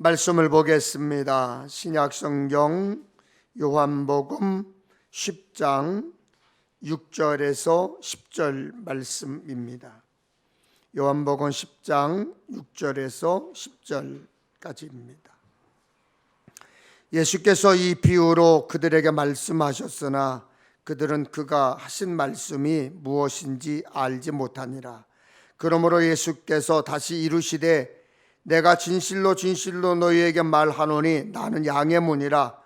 말씀을 보겠습니다. 신약성경 요한복음 10장 6절에서 10절 말씀입니다. 요한복음 10장 6절에서 10절까지입니다. 예수께서 이 비유로 그들에게 말씀하셨으나 그들은 그가 하신 말씀이 무엇인지 알지 못하니라. 그러므로 예수께서 다시 이르시되 내가 진실로 진실로 너희에게 말하노니 나는 양의 문이라.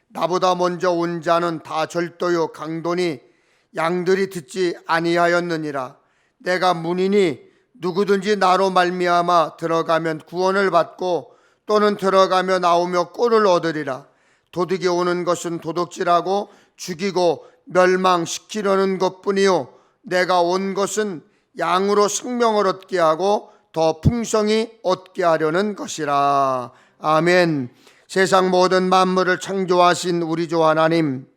나보다 먼저 온 자는 다 절도요 강도니 양들이 듣지 아니하였느니라. 내가 문이니 누구든지 나로 말미암아 들어가면 구원을 받고 또는 들어가며 나오며 꼴을 얻으리라. 도둑이 오는 것은 도둑질하고 죽이고 멸망시키려는 것뿐이요 내가 온 것은 양으로 생명을 얻게 하고 더 풍성히 얻게 하려는 것이라. 아멘. 세상 모든 만물을 창조하신 우리 주 하나님,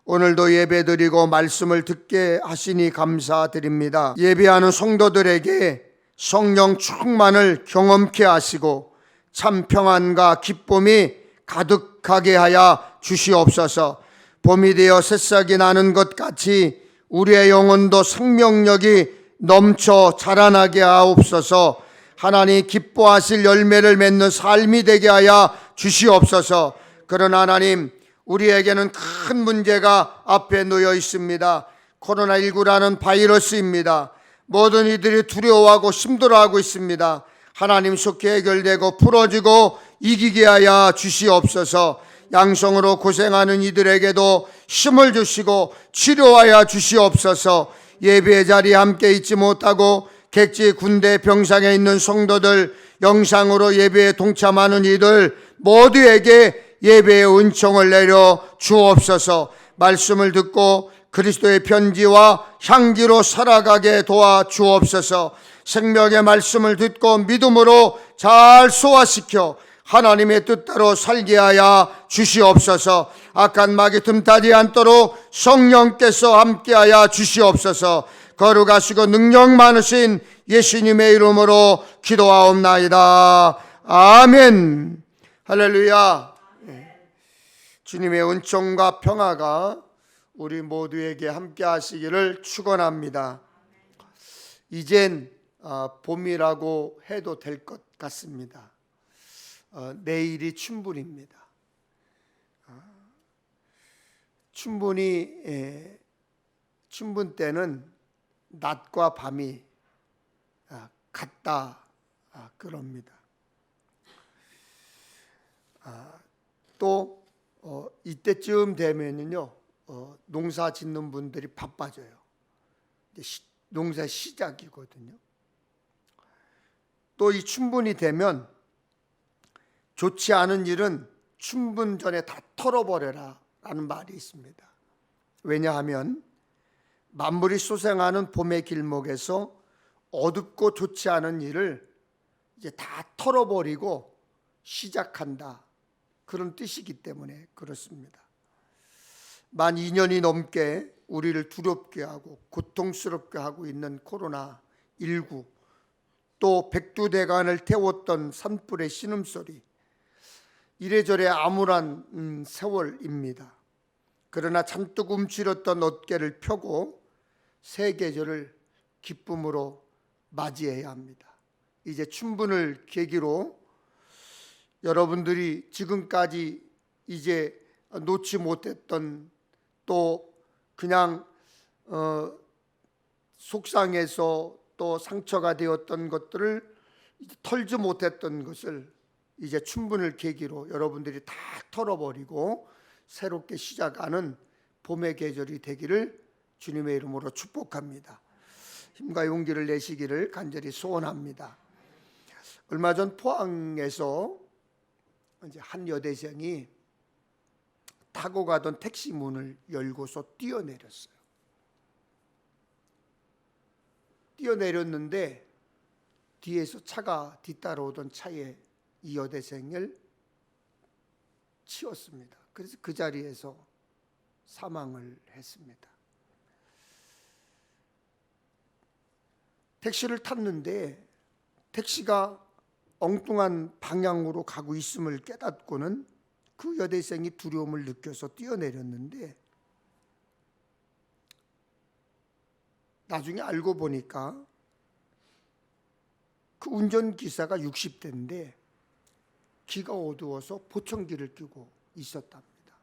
오늘도 예배드리고 말씀을 듣게 하시니 감사드립니다. 예배하는 성도들에게 성령 충만을 경험케 하시고 참 평안과 기쁨이 가득하게 하여 주시옵소서. 봄이 되어 새싹이 나는 것 같이 우리의 영혼도 생명력이 넘쳐 자라나게 하옵소서. 하나님 기뻐하실 열매를 맺는 삶이 되게 하여 주시옵소서. 그러나 하나님, 우리에게는 큰 문제가 앞에 놓여 있습니다. 코로나19라는 바이러스입니다. 모든 이들이 두려워하고 힘들어하고 있습니다. 하나님 속히 해결되고 풀어지고 이기게 하여 주시옵소서. 양성으로 고생하는 이들에게도 힘을 주시고 치료하여 주시옵소서. 예배의 자리에 함께 있지 못하고 객지 군대 병상에 있는 성도들, 영상으로 예배에 동참하는 이들 모두에게 예배의 은총을 내려 주옵소서. 말씀을 듣고 그리스도의 편지와 향기로 살아가게 도와 주옵소서. 생명의 말씀을 듣고 믿음으로 잘 소화시켜 하나님의 뜻대로 살게 하여 주시옵소서. 악한 마귀 틈타지 않도록 성령께서 함께하여 주시옵소서. 거룩하시고 능력 많으신 예수님의 이름으로 기도하옵나이다. 아멘. 할렐루야. 주님의 은총과 평화가 우리 모두에게 함께 하시기를 축원합니다. 이젠 봄이라고 해도 될 것 같습니다. 내일이 춘분입니다. 춘분 때는 낮과 밤이 같다 그럽니다. 또 이때쯤 되면은요 농사 짓는 분들이 바빠져요. 농사 시작이거든요. 또 이 춘분이 되면 좋지 않은 일은 춘분 전에 다 털어버려라 라는 말이 있습니다. 왜냐하면 만물이 소생하는 봄의 길목에서 어둡고 좋지 않은 일을 이제 다 털어버리고 시작한다, 그런 뜻이기 때문에 그렇습니다. 만 2년이 넘게 우리를 두렵게 하고 고통스럽게 하고 있는 코로나19, 또 백두대간을 태웠던 산불의 신음소리, 이래저래 암울한 세월입니다. 그러나 잔뜩 움츠렸던 어깨를 펴고 새 계절을 기쁨으로 맞이해야 합니다. 이제 춘분을 계기로 여러분들이 지금까지 이제 놓지 못했던, 또 그냥 속상해서 또 상처가 되었던 것들을 털지 못했던 것을 이제 춘분을 계기로 여러분들이 다 털어버리고 새롭게 시작하는 봄의 계절이 되기를 주님의 이름으로 축복합니다. 힘과 용기를 내시기를 간절히 소원합니다. 얼마 전 포항에서 이제 한 여대생이 타고 가던 택시 문을 열고서 뛰어내렸어요. 뛰어내렸는데 뒤에서 차가 뒤따라오던 차에 이 여대생을 치웠습니다. 그래서 그 자리에서 사망을 했습니다. 택시를 탔는데 택시가 엉뚱한 방향으로 가고 있음을 깨닫고는 그 여대생이 두려움을 느껴서 뛰어내렸는데, 나중에 알고 보니까 그 운전기사가 60대인데 기가 어두워서 보청기를 끼고 있었답니다.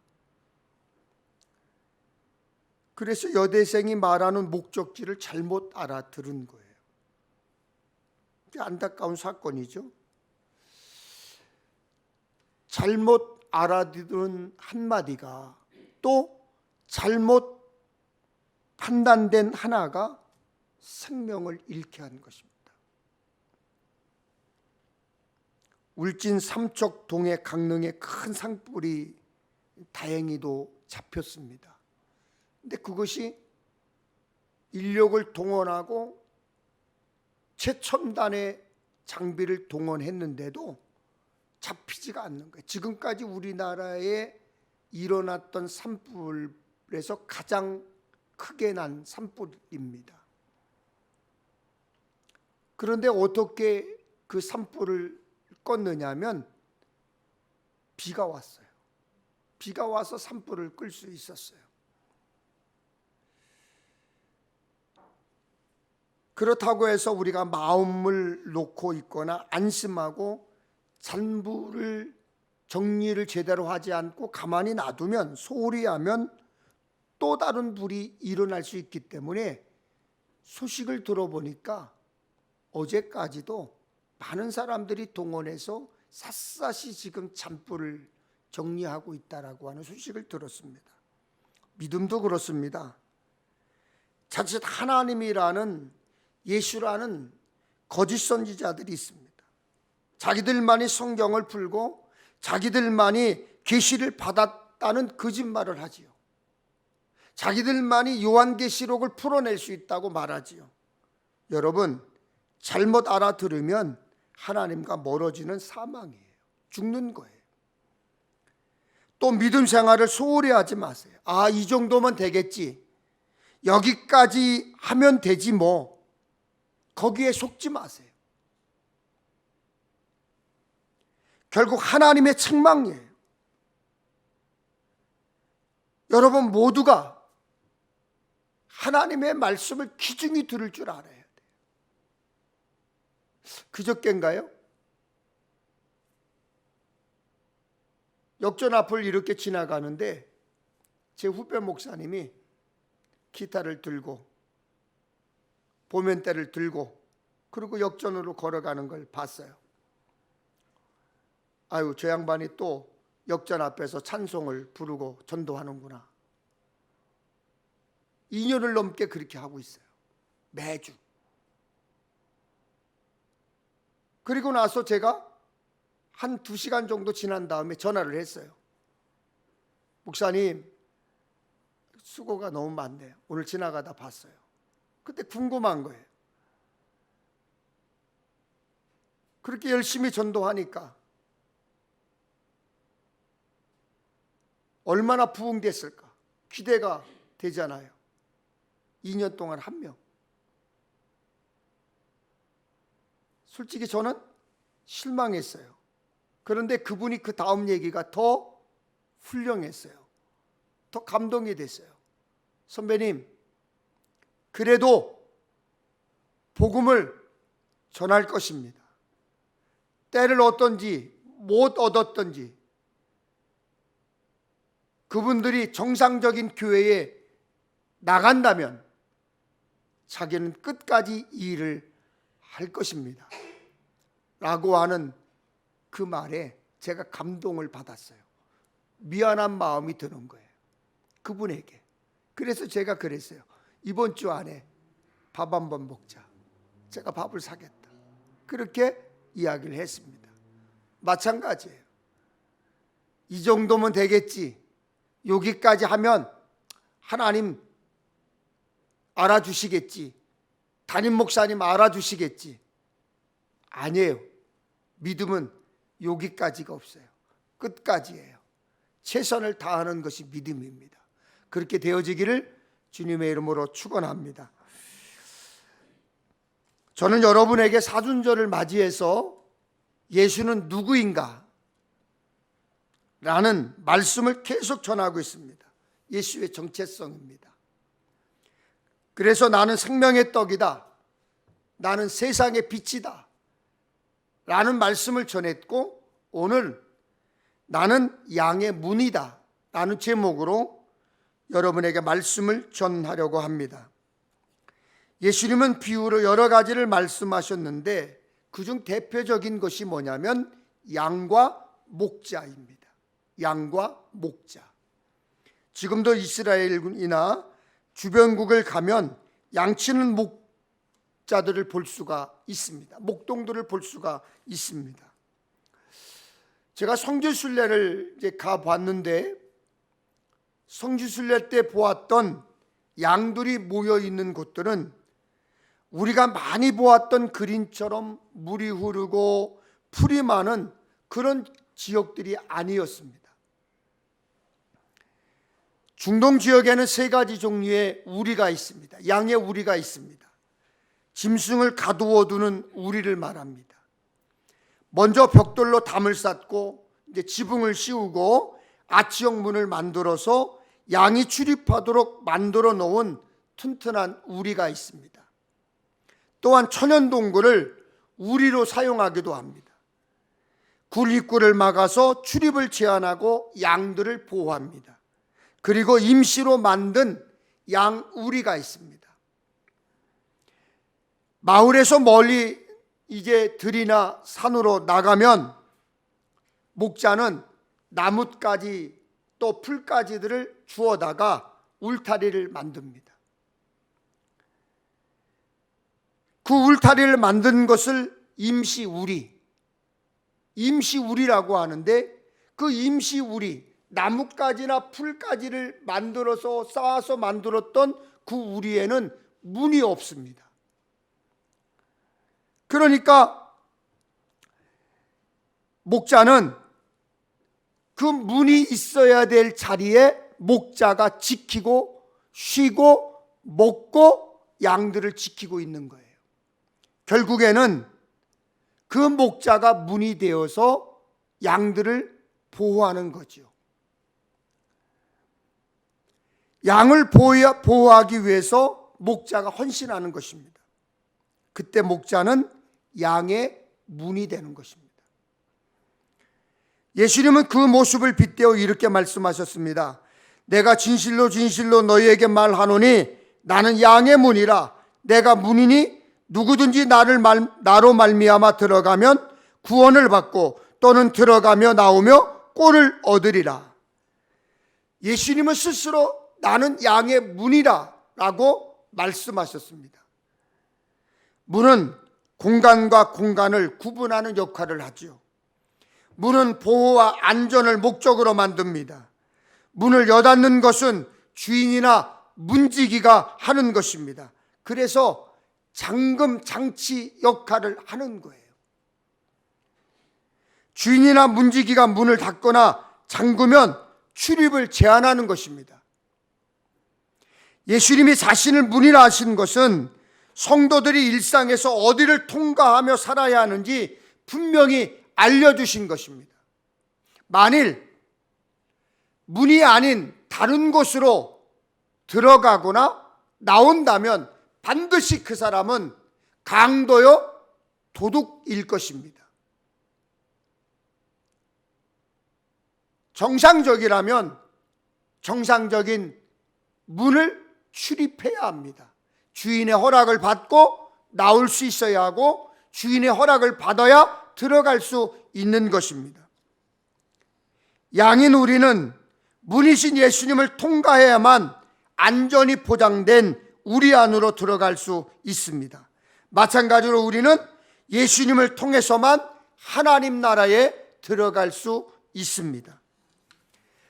그래서 여대생이 말하는 목적지를 잘못 알아들은 거예요. 안타까운 사건이죠. 잘못 알아들은 한마디가 또 잘못 판단된 하나가 생명을 잃게 한 것입니다. 울진 삼척동의 강릉에 큰 산불이 다행히도 잡혔습니다. 근데 그것이 인력을 동원하고 최첨단의 장비를 동원했는데도 잡히지가 않는 거예요. 지금까지 우리나라에 일어났던 산불에서 가장 크게 난 산불입니다. 그런데 어떻게 그 산불을 껐느냐면 비가 왔어요. 비가 와서 산불을 끌 수 있었어요. 그렇다고 해서 우리가 마음을 놓고 있거나 안심하고 산불을 정리를 제대로 하지 않고 가만히 놔두면, 소홀히 하면 또 다른 불이 일어날 수 있기 때문에, 소식을 들어보니까 어제까지도 많은 사람들이 동원해서 샅샅이 지금 산불을 정리하고 있다라고 하는 소식을 들었습니다. 믿음도 그렇습니다. 자칫 하나님이라는, 예수라는 거짓 선지자들이 있습니다. 자기들만이 성경을 풀고 자기들만이 계시를 받았다는 거짓말을 하지요. 자기들만이 요한계시록을 풀어낼 수 있다고 말하지요. 여러분, 잘못 알아들으면 하나님과 멀어지는 사망이에요. 죽는 거예요. 또 믿음 생활을 소홀히 하지 마세요. 이 정도면 되겠지, 여기까지 하면 되지 뭐, 거기에 속지 마세요. 결국 하나님의 책망이에요. 여러분 모두가 하나님의 말씀을 귀중히 들을 줄 알아야 돼요. 그저께인가요? 역전 앞을 이렇게 지나가는데 제 후배 목사님이 기타를 들고 보면대를 들고 그리고 역전으로 걸어가는 걸 봤어요. 아유, 저 양반이 또 역전 앞에서 찬송을 부르고 전도하는구나. 2년을 넘게 그렇게 하고 있어요. 매주. 그리고 나서 제가 한 2시간 정도 지난 다음에 전화를 했어요. 목사님, 수고가 너무 많네요. 오늘 지나가다 봤어요. 그때 궁금한 거예요. 그렇게 열심히 전도하니까 얼마나 부흥됐을까? 기대가 되잖아요. 2년 동안 한 명. 솔직히 저는 실망했어요. 그런데 그분이 그 다음 얘기가 더 훌륭했어요. 더 감동이 됐어요. 선배님, 그래도 복음을 전할 것입니다. 때를 얻든지 못 얻었든지 그분들이 정상적인 교회에 나간다면 자기는 끝까지 이 일을 할 것입니다. 라고 하는 그 말에 제가 감동을 받았어요. 미안한 마음이 드는 거예요. 그분에게. 그래서 제가 그랬어요. 이번 주 안에 밥 한번 먹자. 제가 밥을 사겠다. 그렇게 이야기를 했습니다. 마찬가지예요. 이 정도면 되겠지. 여기까지 하면 하나님 알아주시겠지. 담임 목사님 알아주시겠지. 아니에요. 믿음은 여기까지가 없어요. 끝까지예요. 최선을 다하는 것이 믿음입니다. 그렇게 되어지기를 주님의 이름으로 축원합니다. 저는 여러분에게 사순절을 맞이해서 예수는 누구인가? 라는 말씀을 계속 전하고 있습니다. 예수의 정체성입니다. 그래서 나는 생명의 떡이다, 나는 세상의 빛이다 라는 말씀을 전했고, 오늘 나는 양의 문이다 라는 제목으로 여러분에게 말씀을 전하려고 합니다. 예수님은 비유로 여러 가지를 말씀하셨는데 그중 대표적인 것이 뭐냐면 양과 목자입니다. 양과 목자. 지금도 이스라엘이나 주변국을 가면 양치는 목자들을 볼 수가 있습니다. 목동들을 볼 수가 있습니다. 제가 성지순례를 이제 가봤는데, 성지순례 때 보았던 양들이 모여 있는 곳들은 우리가 많이 보았던 그림처럼 물이 흐르고 풀이 많은 그런 지역들이 아니었습니다. 중동 지역에는 세 가지 종류의 우리가 있습니다. 양의 우리가 있습니다. 짐승을 가두어 두는 우리를 말합니다. 먼저 벽돌로 담을 쌓고 이제 지붕을 씌우고 아치형 문을 만들어서 양이 출입하도록 만들어 놓은 튼튼한 우리가 있습니다. 또한 천연 동굴을 우리로 사용하기도 합니다. 굴 입구를 막아서 출입을 제한하고 양들을 보호합니다. 그리고 임시로 만든 양 우리가 있습니다. 마을에서 멀리 이제 들이나 산으로 나가면 목자는 나뭇가지 또 풀가지들을 주워다가 울타리를 만듭니다. 그 울타리를 만든 것을 임시우리라고 하는데, 그 임시우리, 나뭇가지나 풀가지를 만들어서 쌓아서 만들었던 그 우리에는 문이 없습니다. 그러니까 목자는 그 문이 있어야 될 자리에 목자가 지키고 쉬고 먹고 양들을 지키고 있는 거예요. 결국에는 그 목자가 문이 되어서 양들을 보호하는 거죠. 양을 보호하기 위해서 목자가 헌신하는 것입니다. 그때 목자는 양의 문이 되는 것입니다. 예수님은 그 모습을 빗대어 이렇게 말씀하셨습니다. 내가 진실로 진실로 너희에게 말하노니 나는 양의 문이라. 내가 문이니 누구든지 나로 말미암아 들어가면 구원을 받고 또는 들어가며 나오며 꼴을 얻으리라. 예수님은 스스로 나는 양의 문이라 라고 말씀하셨습니다. 문은 공간과 공간을 구분하는 역할을 하죠. 문은 보호와 안전을 목적으로 만듭니다. 문을 여닫는 것은 주인이나 문지기가 하는 것입니다. 그래서 잠금 장치 역할을 하는 거예요. 주인이나 문지기가 문을 닫거나 잠그면 출입을 제한하는 것입니다. 예수님이 자신을 문이라 하신 것은 성도들이 일상에서 어디를 통과하며 살아야 하는지 분명히 알려주신 것입니다. 만일 문이 아닌 다른 곳으로 들어가거나 나온다면 반드시 그 사람은 강도요 도둑일 것입니다. 정상적이라면 정상적인 문을 출입해야 합니다. 주인의 허락을 받고 나올 수 있어야 하고 주인의 허락을 받아야 들어갈 수 있는 것입니다. 양인 우리는 문이신 예수님을 통과해야만 안전이 보장된 우리 안으로 들어갈 수 있습니다. 마찬가지로 우리는 예수님을 통해서만 하나님 나라에 들어갈 수 있습니다.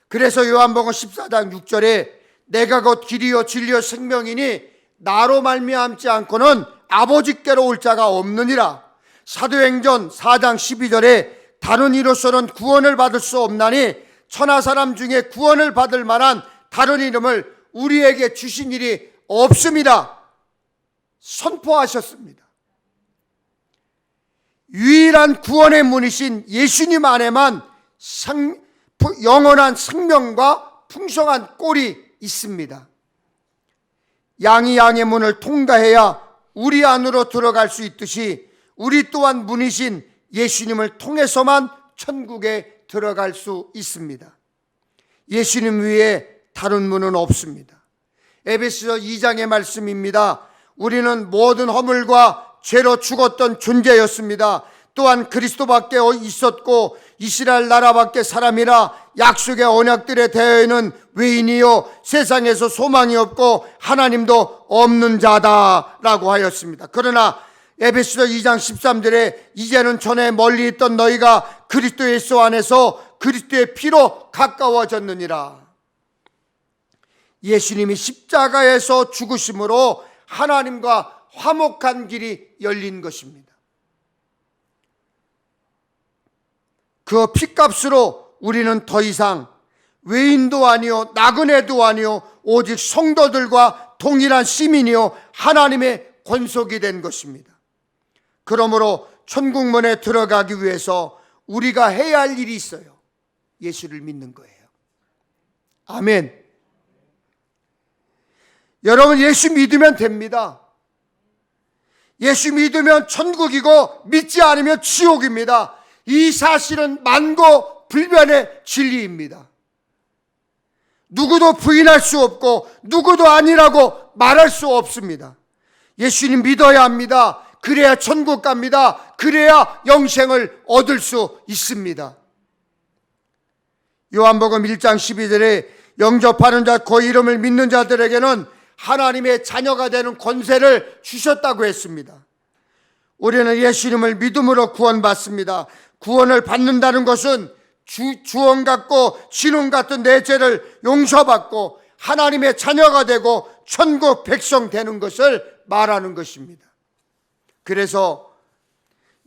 그래서 요한복음 14장 6절에 내가 곧 길이요 진리요 생명이니 나로 말미암지 않고는 아버지께로 올 자가 없느니라. 사도행전 4장 12절에 다른 이로서는 구원을 받을 수 없나니 천하 사람 중에 구원을 받을 만한 다른 이름을 우리에게 주신 일이 없습니다. 선포하셨습니다. 유일한 구원의 문이신 예수님 안에만 영원한 생명과 풍성한 꼴이 있습니다. 양이 양의 문을 통과해야 우리 안으로 들어갈 수 있듯이 우리 또한 문이신 예수님을 통해서만 천국에 들어갈 수 있습니다. 예수님 외에 다른 문은 없습니다. 에베소서 2장의 말씀입니다. 우리는 모든 허물과 죄로 죽었던 존재였습니다. 또한 그리스도밖에 있었고 이스라엘 나라밖에 사람이라 약속의 언약들에 대하여 있는 외인이요 세상에서 소망이 없고 하나님도 없는 자다라고 하였습니다. 그러나 에베소서 2장 13절에 이제는 전에 멀리 있던 너희가 그리스도 예수 안에서 그리스도의 피로 가까워졌느니라. 예수님이 십자가에서 죽으심으로 하나님과 화목한 길이 열린 것입니다. 그 피값으로 우리는 더 이상 외인도 아니요 나그네도 아니요 오직 성도들과 동일한 시민이요 하나님의 권속이 된 것입니다. 그러므로 천국문에 들어가기 위해서 우리가 해야 할 일이 있어요. 예수를 믿는 거예요. 아멘. 여러분, 예수 믿으면 됩니다. 예수 믿으면 천국이고 믿지 않으면 지옥입니다. 이 사실은 만고 불변의 진리입니다. 누구도 부인할 수 없고 누구도 아니라고 말할 수 없습니다. 예수님 믿어야 합니다. 그래야 천국 갑니다. 그래야 영생을 얻을 수 있습니다. 요한복음 1장 12절에 영접하는 자 그 이름을 믿는 자들에게는 하나님의 자녀가 되는 권세를 주셨다고 했습니다. 우리는 예수님을 믿음으로 구원받습니다. 구원을 받는다는 것은 주원 같고 진원 같은 내 죄를 용서받고 하나님의 자녀가 되고 천국 백성 되는 것을 말하는 것입니다. 그래서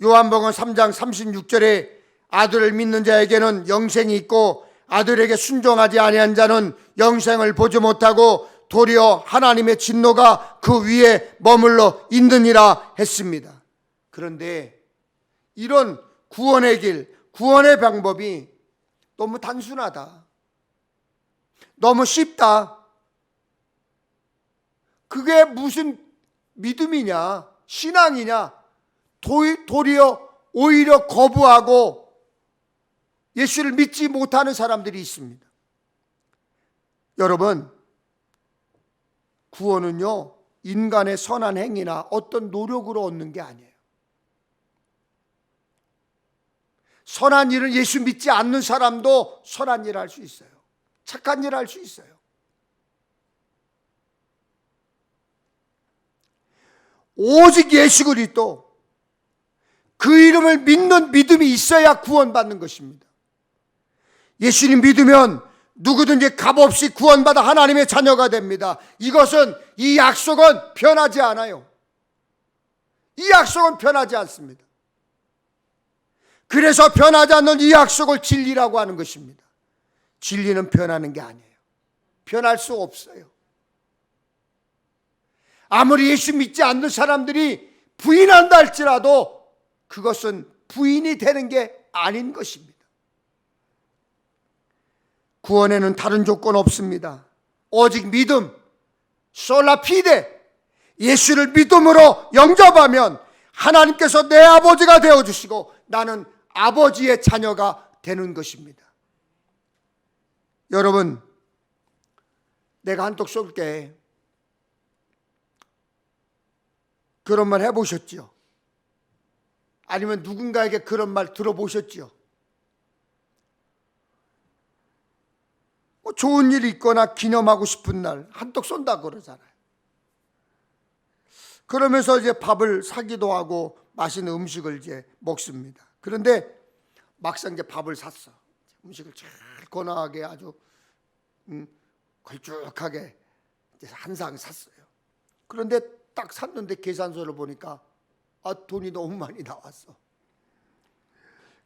요한복음 3장 36절에 아들을 믿는 자에게는 영생이 있고 아들에게 순종하지 아니한 자는 영생을 보지 못하고 도리어 하나님의 진노가 그 위에 머물러 있느니라 했습니다. 그런데 이런 구원의 길, 구원의 방법이 너무 단순하다. 너무 쉽다. 그게 무슨 믿음이냐, 신앙이냐, 도리어 오히려 거부하고 예수를 믿지 못하는 사람들이 있습니다. 여러분, 구원은요, 인간의 선한 행위나 어떤 노력으로 얻는 게 아니에요. 선한 일을 예수 믿지 않는 사람도 선한 일을 할 수 있어요. 착한 일을 할 수 있어요. 오직 예수 그리스도, 그 이름을 믿는 믿음이 있어야 구원받는 것입니다. 예수님 믿으면 누구든지 값없이 구원받아 하나님의 자녀가 됩니다. 이 약속은 변하지 않아요. 이 약속은 변하지 않습니다. 그래서 변하지 않는 이 약속을 진리라고 하는 것입니다. 진리는 변하는 게 아니에요. 변할 수 없어요. 아무리 예수 믿지 않는 사람들이 부인한다 할지라도 그것은 부인이 되는 게 아닌 것입니다. 구원에는 다른 조건 없습니다. 오직 믿음, 솔라피데, 예수를 믿음으로 영접하면 하나님께서 내 아버지가 되어주시고 나는 아버지의 자녀가 되는 것입니다. 여러분, 내가 한턱 쏠게. 그런 말 해보셨죠? 아니면 누군가에게 그런 말 들어보셨죠? 좋은 일이 있거나 기념하고 싶은 날 한턱 쏜다고 그러잖아요. 그러면서 이제 밥을 사기도 하고 맛있는 음식을 이제 먹습니다. 그런데 막상 이제 밥을 샀어. 음식을 잘 건강하게 아주 걸쭉하게 한 상 샀어요. 그런데 딱 샀는데 계산서를 보니까 돈이 너무 많이 나왔어.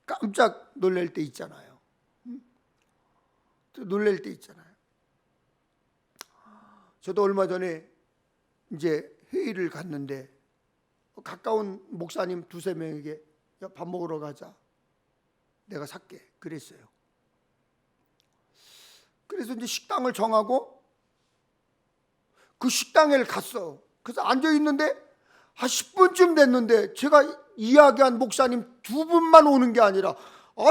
깜짝 놀랄 때 있잖아요. 놀랄 때 있잖아요. 저도 얼마 전에 이제 회의를 갔는데 가까운 목사님 두세 명에게 야, 밥 먹으러 가자. 내가 살게. 그랬어요. 그래서 이제 식당을 정하고 그 식당에 갔어. 그래서 앉아 있는데 10분쯤 됐는데 제가 이야기한 목사님 두 분만 오는 게 아니라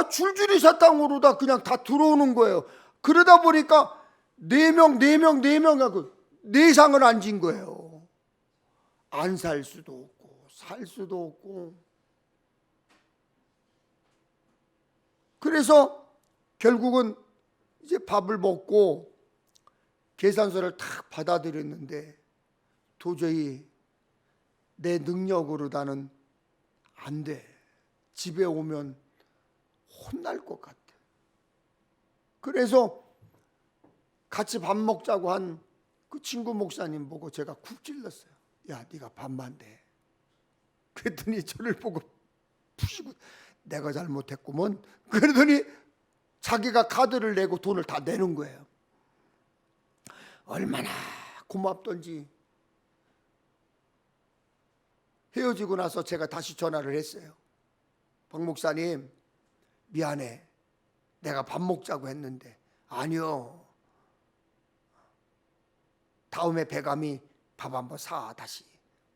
줄줄이 사탕으로 다 그냥 다 들어오는 거예요. 그러다 보니까 4명 하고 4상을 앉은 거예요. 안 살 수도 없고 살 수도 없고. 그래서 결국은 이제 밥을 먹고 계산서를 탁 받아들였는데 도저히 내 능력으로 나는 안 돼. 집에 오면 혼날 것 같아. 그래서 같이 밥 먹자고 한 그 친구 목사님 보고 제가 쿡 찔렀어요. 야, 네가 밥만 돼. 그랬더니 저를 보고 푸시고 내가 잘못했구먼. 그러더니 자기가 카드를 내고 돈을 다 내는 거예요. 얼마나 고맙던지. 헤어지고 나서 제가 다시 전화를 했어요. 박 목사님, 미안해. 내가 밥 먹자고 했는데. 아니요. 다음에 배감이 밥 한번 사 다시.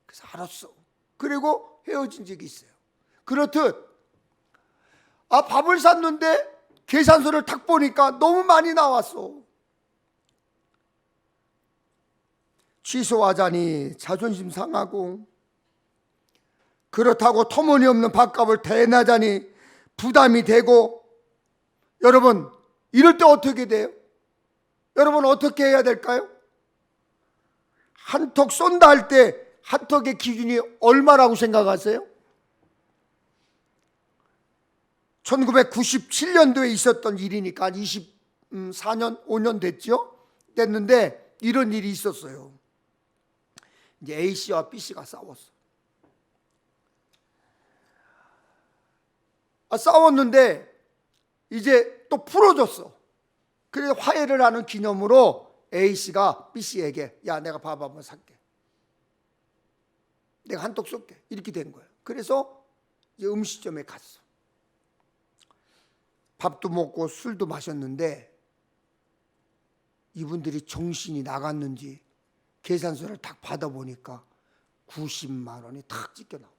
그래서 알았어. 그리고 헤어진 적이 있어요. 그렇듯 밥을 샀는데 계산서를 딱 보니까 너무 많이 나왔어. 취소하자니 자존심 상하고, 그렇다고 터무니없는 밥값을 대나자니 부담이 되고. 여러분, 이럴 때 어떻게 돼요? 여러분, 어떻게 해야 될까요? 한턱 쏜다 할 때 한턱의 기준이 얼마라고 생각하세요? 1997년도에 있었던 일이니까 24년, 5년 됐는데 이런 일이 있었어요. 이제 A씨와 B씨가 싸웠어. 싸웠는데 이제 또 풀어줬어. 그래서 화해를 하는 기념으로 A씨가 B씨에게 야, 내가 밥 한번 살게. 내가 한턱 쏠게. 이렇게 된 거예요. 그래서 이제 음식점에 갔어. 밥도 먹고 술도 마셨는데 이분들이 정신이 나갔는지 계산서를 딱 받아보니까 90만 원이 탁 찍혀 나오고.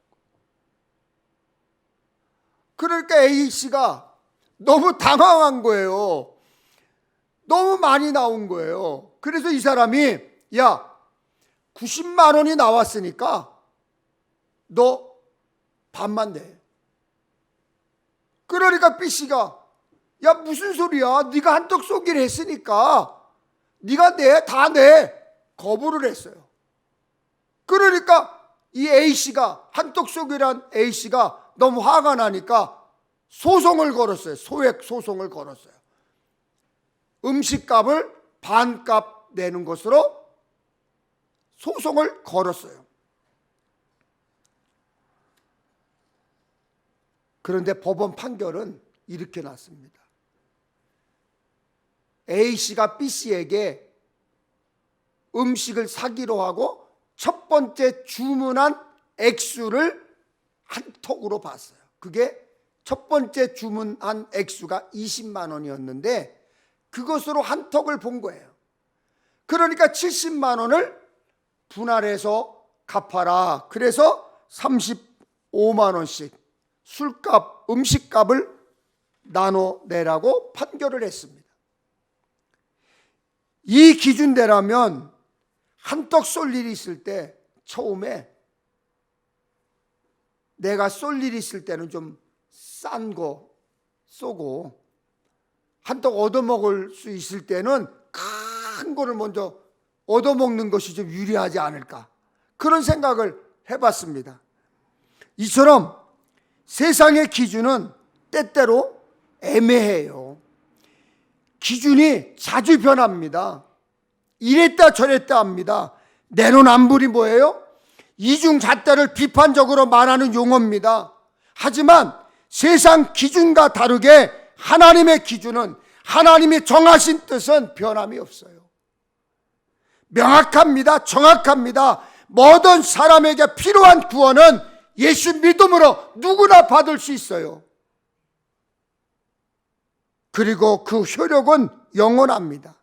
그러니까 A씨가 너무 당황한 거예요. 너무 많이 나온 거예요. 그래서 이 사람이 야, 90만 원이 나왔으니까 너 반만 내. 그러니까 B씨가 야, 무슨 소리야? 네가 한턱 쏘기를 했으니까 네가 내, 다 내. 거부를 했어요. 그러니까 이 A씨가, 한턱 쏘기란 A씨가 너무 화가 나니까 소송을 걸었어요. 소액 소송을 걸었어요. 음식값을 반값 내는 것으로 소송을 걸었어요. 그런데 법원 판결은 이렇게 났습니다. A씨가 B씨에게 음식을 사기로 하고 첫 번째 주문한 액수를 한턱으로 봤어요. 그게 첫 번째 주문한 액수가 20만 원이었는데 그것으로 한턱을 본 거예요. 그러니까 70만 원을 분할해서 갚아라. 그래서 35만 원씩 술값, 음식값을 나눠내라고 판결을 했습니다. 이 기준대라면 한턱 쏠 일이 있을 때 처음에 내가 쏠 일이 있을 때는 좀 싼 거 쏘고 한턱 얻어먹을 수 있을 때는 큰 거를 먼저 얻어먹는 것이 좀 유리하지 않을까, 그런 생각을 해봤습니다. 이처럼 세상의 기준은 때때로 애매해요. 기준이 자주 변합니다. 이랬다 저랬다 합니다. 내로남불이 뭐예요? 이중잣대를 비판적으로 말하는 용어입니다. 하지만 세상 기준과 다르게 하나님의 기준은, 하나님이 정하신 뜻은 변함이 없어요. 명확합니다. 정확합니다. 모든 사람에게 필요한 구원은 예수 믿음으로 누구나 받을 수 있어요. 그리고 그 효력은 영원합니다.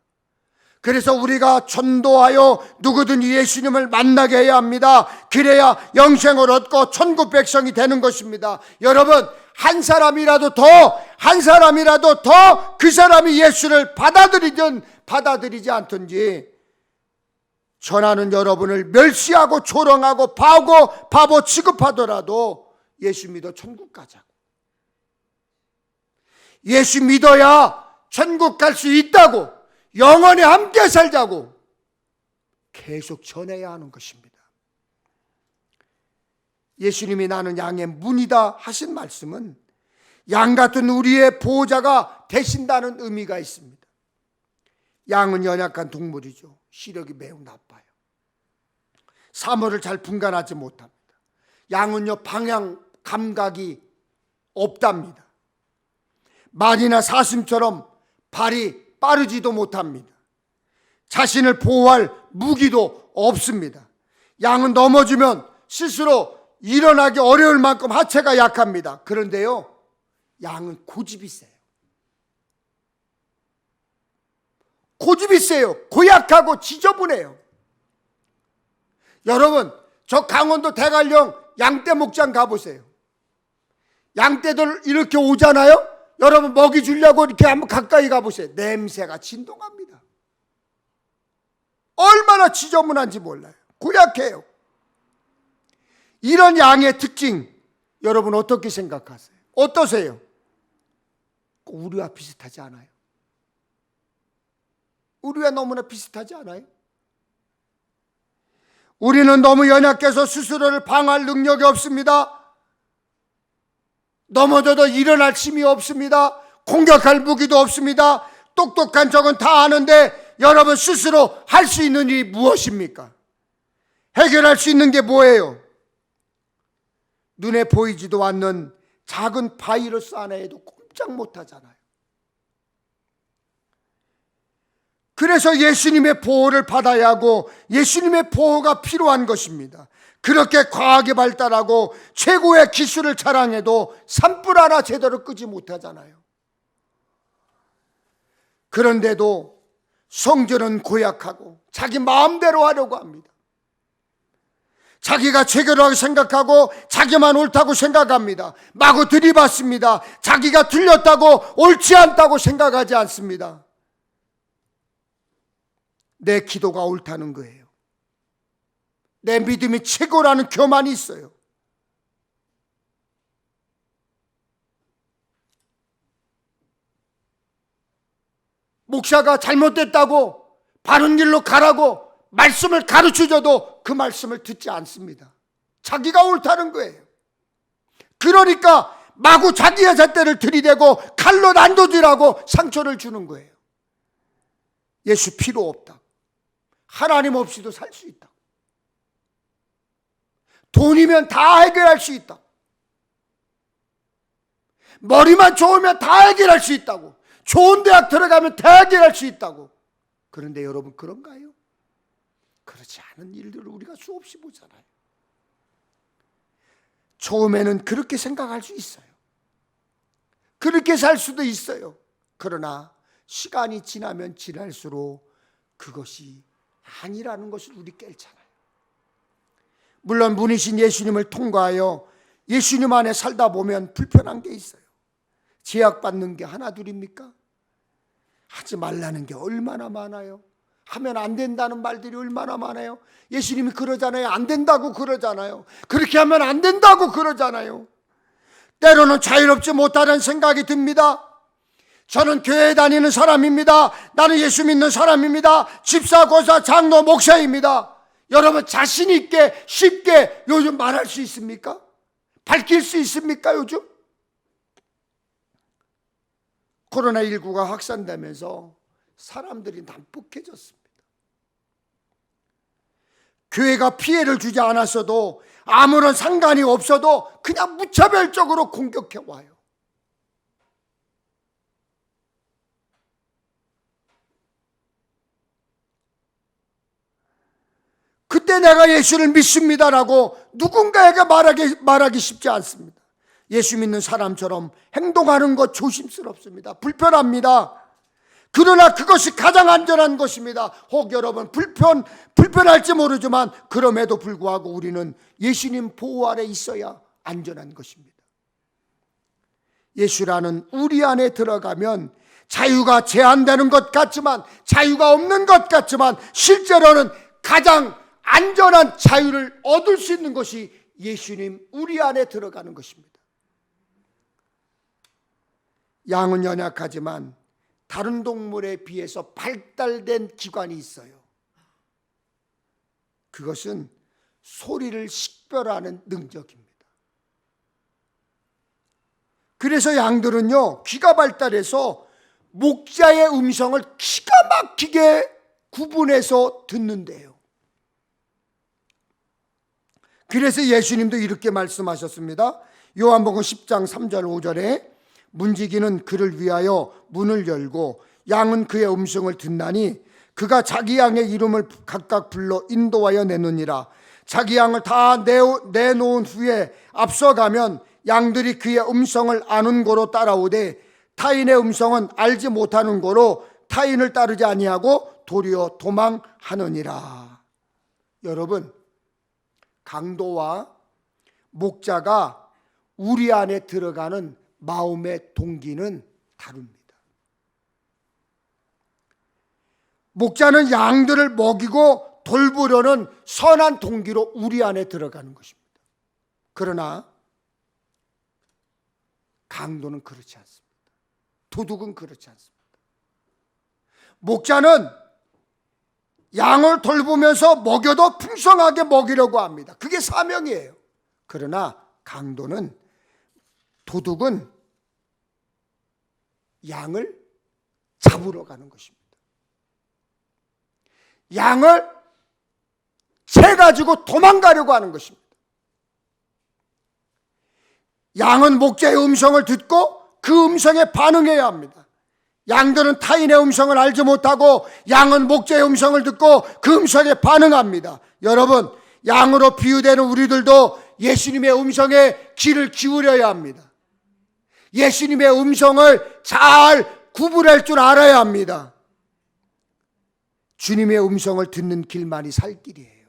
그래서 우리가 전도하여 누구든 예수님을 만나게 해야 합니다. 그래야 영생을 얻고 천국 백성이 되는 것입니다. 여러분, 한 사람이라도 더 그 사람이 예수를 받아들이든 받아들이지 않든지 전하는 여러분을 멸시하고 조롱하고 바보 취급하더라도 예수 믿어 천국 가자고. 예수 믿어야 천국 갈 수 있다고, 영원히 함께 살자고 계속 전해야 하는 것입니다. 예수님이 나는 양의 문이다 하신 말씀은 양 같은 우리의 보호자가 되신다는 의미가 있습니다. 양은 연약한 동물이죠. 시력이 매우 나빠요. 사물을 잘 분간하지 못합니다. 양은요, 방향 감각이 없답니다. 말이나 사슴처럼 발이 빠르지도 못합니다. 자신을 보호할 무기도 없습니다. 양은 넘어지면 스스로 일어나기 어려울 만큼 하체가 약합니다. 그런데요, 양은 고집이 세요. 고집이 세요. 고약하고 지저분해요. 여러분, 저 강원도 대관령 양떼 목장 가보세요. 양떼들 이렇게 오잖아요. 여러분, 먹이 주려고 이렇게 한번 가까이 가보세요. 냄새가 진동합니다. 얼마나 지저분한지 몰라요. 고약해요. 이런 양의 특징, 여러분 어떻게 생각하세요? 어떠세요? 우리와 비슷하지 않아요? 우리와 너무나 비슷하지 않아요? 우리는 너무 연약해서 스스로를 방어할 능력이 없습니다. 넘어져도 일어날 힘이 없습니다. 공격할 무기도 없습니다. 똑똑한 척은 다 아는데 여러분 스스로 할 수 있는 일이 무엇입니까? 해결할 수 있는 게 뭐예요? 눈에 보이지도 않는 작은 바이러스 하나에도 꼼짝 못하잖아요. 그래서 예수님의 보호를 받아야 하고 예수님의 보호가 필요한 것입니다. 그렇게 과하게 발달하고 최고의 기술을 자랑해도 산불 하나 제대로 끄지 못하잖아요. 그런데도 성전은 고약하고 자기 마음대로 하려고 합니다. 자기가 최고라고 생각하고 자기만 옳다고 생각합니다. 마구 들이받습니다. 자기가 틀렸다고 옳지 않다고 생각하지 않습니다. 내 기도가 옳다는 거예요. 내 믿음이 최고라는 교만이 있어요. 목사가 잘못됐다고 바른 길로 가라고 말씀을 가르쳐줘도 그 말씀을 듣지 않습니다. 자기가 옳다는 거예요. 그러니까 마구 자기의 잣대를 들이대고 칼로 난도질하고 상처를 주는 거예요. 예수 필요 없다. 하나님 없이도 살 수 있다. 돈이면 다 해결할 수 있다. 머리만 좋으면 다 해결할 수 있다고. 좋은 대학 들어가면 다 해결할 수 있다고. 그런데 여러분 그런가요? 그렇지 않은 일들을 우리가 수없이 보잖아요. 처음에는 그렇게 생각할 수 있어요. 그렇게 살 수도 있어요. 그러나 시간이 지나면 지날수록 그것이 아니라는 것을 우리 깨닫잖아요. 물론 분이신 예수님을 통과하여 예수님 안에 살다 보면 불편한 게 있어요. 제약받는 게 하나 둘입니까? 하지 말라는 게 얼마나 많아요. 하면 안 된다는 말들이 얼마나 많아요. 예수님이 그러잖아요. 안 된다고 그러잖아요. 그렇게 하면 안 된다고 그러잖아요. 때로는 자유롭지 못하는 생각이 듭니다. 저는 교회에 다니는 사람입니다. 나는 예수 믿는 사람입니다. 집사, 고사, 장로, 목사입니다. 여러분 자신 있게 쉽게 요즘 말할 수 있습니까? 밝힐 수 있습니까 요즘? 코로나19가 확산되면서 사람들이 난폭해졌습니다. 교회가 피해를 주지 않았어도 아무런 상관이 없어도 그냥 무차별적으로 공격해 와요. 절대 내가 예수를 믿습니다라고 누군가에게 말하기 쉽지 않습니다. 예수 믿는 사람처럼 행동하는 것 조심스럽습니다. 불편합니다. 그러나 그것이 가장 안전한 것입니다. 혹 여러분 불편할지 모르지만 그럼에도 불구하고 우리는 예수님 보호 아래 있어야 안전한 것입니다. 예수라는 우리 안에 들어가면 자유가 제한되는 것 같지만, 자유가 없는 것 같지만 실제로는 가장 안전한 자유를 얻을 수 있는 것이 예수님 우리 안에 들어가는 것입니다. 양은 연약하지만 다른 동물에 비해서 발달된 기관이 있어요. 그것은 소리를 식별하는 능력입니다. 그래서 양들은요, 귀가 발달해서 목자의 음성을 기가 막히게 구분해서 듣는데요. 그래서 예수님도 이렇게 말씀하셨습니다. 요한복음 10장 3절 5절에 문지기는 그를 위하여 문을 열고 양은 그의 음성을 듣나니 그가 자기 양의 이름을 각각 불러 인도하여 내느니라. 자기 양을 다 내놓은 후에 앞서가면 양들이 그의 음성을 아는 고로 따라오되 타인의 음성은 알지 못하는 고로 타인을 따르지 아니하고 도리어 도망하느니라. 여러분, 강도와 목자가 우리 안에 들어가는 마음의 동기는 다릅니다. 목자는 양들을 먹이고 돌보려는 선한 동기로 우리 안에 들어가는 것입니다. 그러나 강도는 그렇지 않습니다. 도둑은 그렇지 않습니다. 목자는 양을 돌보면서 먹여도 풍성하게 먹이려고 합니다. 그게 사명이에요. 그러나 강도는, 도둑은 양을 잡으러 가는 것입니다. 양을 채가지고 도망가려고 하는 것입니다. 양은 목자의 음성을 듣고 그 음성에 반응해야 합니다. 양들은 타인의 음성을 알지 못하고 양은 목자의 음성을 듣고 그 음성에 반응합니다. 여러분, 양으로 비유되는 우리들도 예수님의 음성에 귀를 기울여야 합니다. 예수님의 음성을 잘 구분할 줄 알아야 합니다. 주님의 음성을 듣는 길만이 살 길이에요.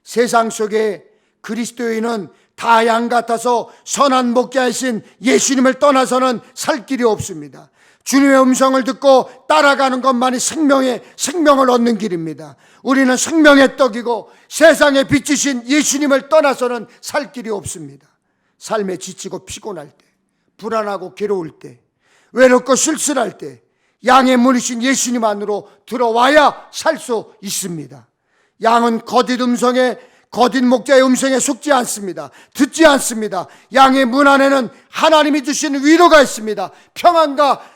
세상 속에 그리스도인은 다 양 같아서 선한 목자이신 예수님을 떠나서는 살 길이 없습니다. 주님의 음성을 듣고 따라가는 것만이 생명을 얻는 길입니다. 우리는 생명의 떡이고 세상에 비치신 예수님을 떠나서는 살 길이 없습니다. 삶에 지치고 피곤할 때, 불안하고 괴로울 때, 외롭고 쓸쓸할 때 양의 문이신 예수님 안으로 들어와야 살 수 있습니다. 양은 거짓 목자의 음성에 속지 않습니다. 듣지 않습니다. 양의 문 안에는 하나님이 주시는 위로가 있습니다. 평안과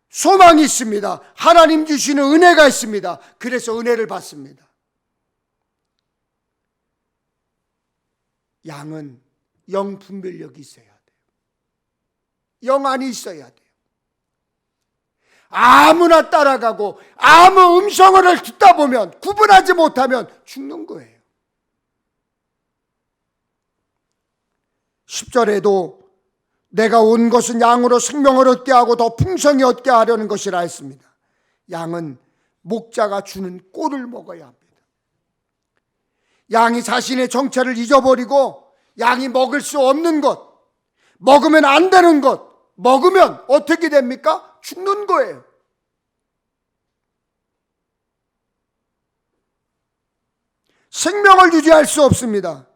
소망이 있습니다. 하나님 주시는 은혜가 있습니다. 그래서 은혜를 받습니다. 양은 영 분별력이 있어야 돼요. 영 안이 있어야 돼요. 아무나 따라가고 아무 음성을 듣다 보면 구분하지 못하면 죽는 거예요. 10절에도 내가 온 것은 양으로 생명을 얻게 하고 더 풍성히 얻게 하려는 것이라 했습니다. 양은 목자가 주는 꼴을 먹어야 합니다. 양이 자신의 정체를 잊어버리고 양이 먹을 수 없는 것, 먹으면 안 되는 것, 먹으면 어떻게 됩니까? 죽는 거예요. 생명을 유지할 수 없습니다.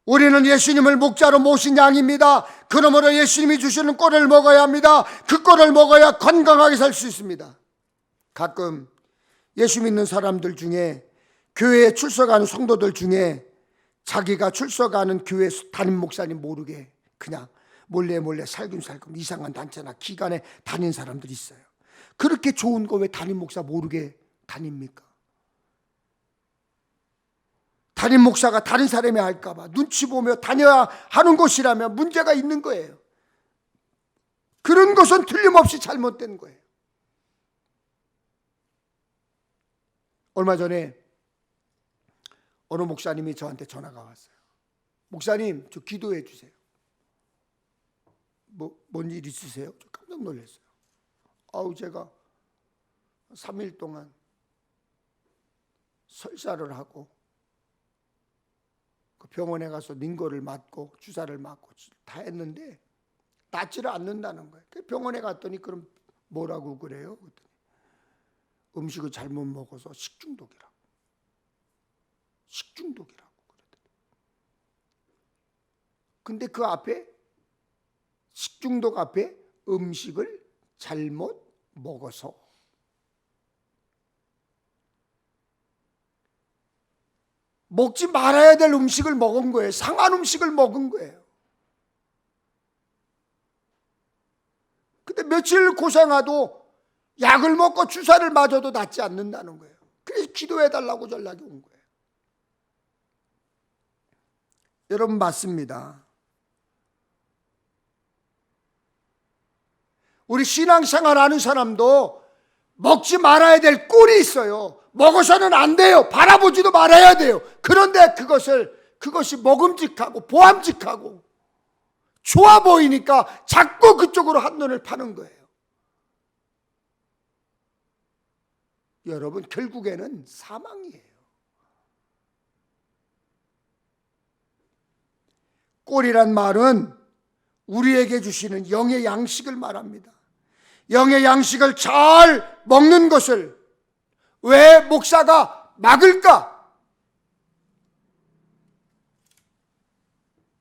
우리는 예수님을 목자로 모신 양입니다. 그러므로 예수님이 주시는 꼴을 먹어야 합니다. 그 꼴을 먹어야 건강하게 살 수 있습니다. 가끔 예수 믿는 사람들 중에, 교회에 출석하는 성도들 중에 자기가 출석하는 교회 담임 목사님 모르게 그냥 몰래 살금살금 이상한 단체나 기관에 다닌 사람들이 있어요. 그렇게 좋은 거 왜 담임 목사 모르게 다닙니까? 담임 목사가 다른 사람이 할까봐 눈치 보며 다녀야 하는 곳이라면 문제가 있는 거예요. 그런 것은 틀림없이 잘못된 거예요. 얼마 전에 어느 목사님이 저한테 전화가 왔어요. 목사님, 저 기도해 주세요. 뭔 일 있으세요? 저 깜짝 놀랐어요. 제가 3일 동안 설사를 하고 그 병원에 가서 링거를 맞고 주사를 맞고 다 했는데 낫지를 않는다는 거예요. 병원에 갔더니 그럼 뭐라고 그래요? 그랬더니 음식을 잘못 먹어서 식중독이라고 그러더니. 근데 그 앞에 식중독 앞에 음식을 잘못 먹어서 먹지 말아야 될 음식을 먹은 거예요. 상한 음식을 먹은 거예요. 근데 며칠 고생하도 약을 먹고 주사를 맞아도 낫지 않는다는 거예요. 그래서 기도해달라고 연락이 온 거예요. 여러분, 맞습니다. 우리 신앙생활 하는 사람도 먹지 말아야 될 꿀이 있어요. 먹어서는 안 돼요. 바라보지도 말아야 돼요. 그런데 그것이 먹음직하고 보암직하고 좋아 보이니까 자꾸 그쪽으로 한눈을 파는 거예요. 여러분, 결국에는 사망이에요. 꿀이란 말은 우리에게 주시는 영의 양식을 말합니다. 영의 양식을 잘 먹는 것을 왜 목사가 막을까?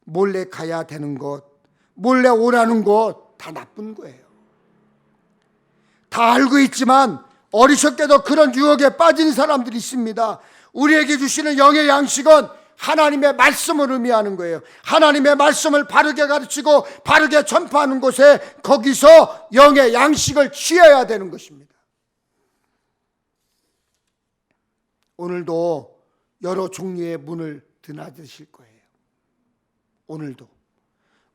몰래 가야 되는 것, 몰래 오라는 것 다 나쁜 거예요. 다 알고 있지만 어리석게도 그런 유혹에 빠진 사람들이 있습니다. 우리에게 주시는 영의 양식은 하나님의 말씀을 의미하는 거예요. 하나님의 말씀을 바르게 가르치고 바르게 전파하는 곳에 거기서 영의 양식을 취해야 되는 것입니다. 오늘도 여러 종류의 문을 드나드실 거예요. 오늘도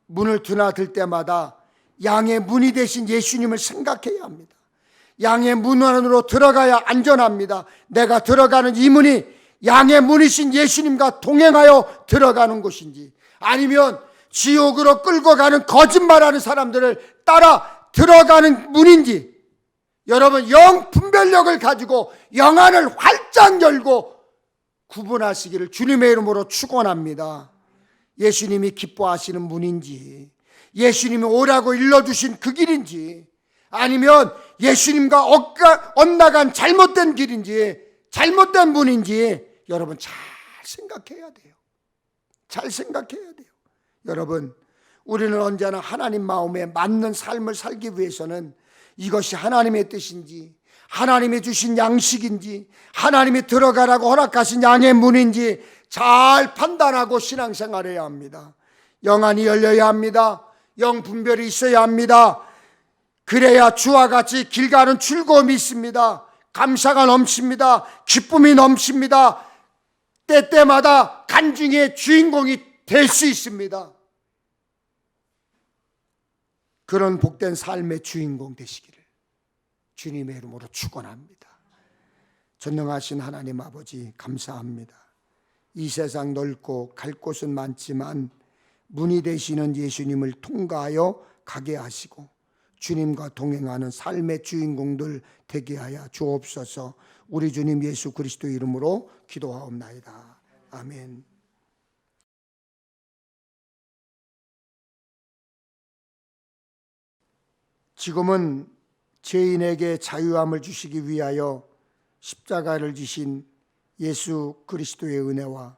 문을 드나들 때마다 양의 문이 되신 예수님을 생각해야 합니다. 양의 문 안으로 들어가야 안전합니다. 내가 들어가는 이 문이 양의 문이신 예수님과 동행하여 들어가는 곳인지, 아니면 지옥으로 끌고 가는 거짓말하는 사람들을 따라 들어가는 문인지, 여러분, 영 분별력을 가지고 영안을 활짝 열고 구분하시기를 주님의 이름으로 축원합니다. 예수님이 기뻐하시는 문인지, 예수님이 오라고 일러주신 그 길인지, 아니면 예수님과 엇나간 잘못된 길인지, 잘못된 문인지 여러분 잘 생각해야 돼요. 잘 생각해야 돼요. 여러분, 우리는 언제나 하나님 마음에 맞는 삶을 살기 위해서는 이것이 하나님의 뜻인지, 하나님이 주신 양식인지, 하나님이 들어가라고 허락하신 양의 문인지 잘 판단하고 신앙생활해야 합니다. 영안이 열려야 합니다. 영분별이 있어야 합니다. 그래야 주와 같이 길 가는 즐거움이 있습니다. 감사가 넘칩니다. 기쁨이 넘칩니다. 때때마다 간증의 주인공이 될 수 있습니다. 그런 복된 삶의 주인공 되시기를 주님의 이름으로 축원합니다. 전능하신 하나님 아버지, 감사합니다. 이 세상 넓고 갈 곳은 많지만 문이 되시는 예수님을 통과하여 가게 하시고 주님과 동행하는 삶의 주인공들 되게 하여 주옵소서. 우리 주님 예수 그리스도 이름으로 기도하옵나이다. 아멘. 지금은 죄인에게 자유함을 주시기 위하여 십자가를 지신 예수 그리스도의 은혜와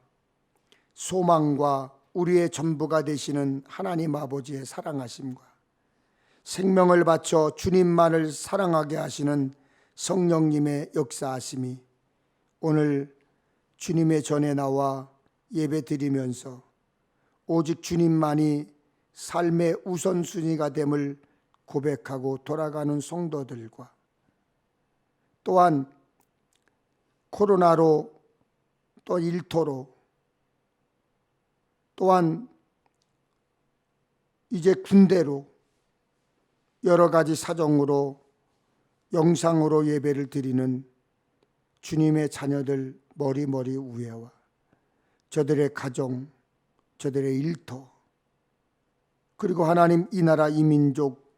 소망과 우리의 전부가 되시는 하나님 아버지의 사랑하심과 생명을 바쳐 주님만을 사랑하게 하시는 성령님의 역사하심이 오늘 주님의 전에 나와 예배 드리면서 오직 주님만이 삶의 우선순위가 됨을 고백하고 돌아가는 성도들과, 또한 코로나로 또 일터로, 또한 이제 군대로 여러 가지 사정으로 영상으로 예배를 드리는 주님의 자녀들 머리머리 위에와 저들의 가정, 저들의 일터, 그리고 하나님 이 나라 이 민족,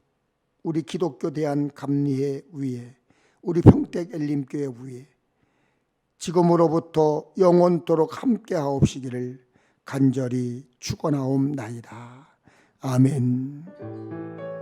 우리 기독교 대한감리회 위에, 우리 평택 엘림교회 위에 지금으로부터 영원토록 함께하옵시기를 간절히 축원하옵나이다. 아멘.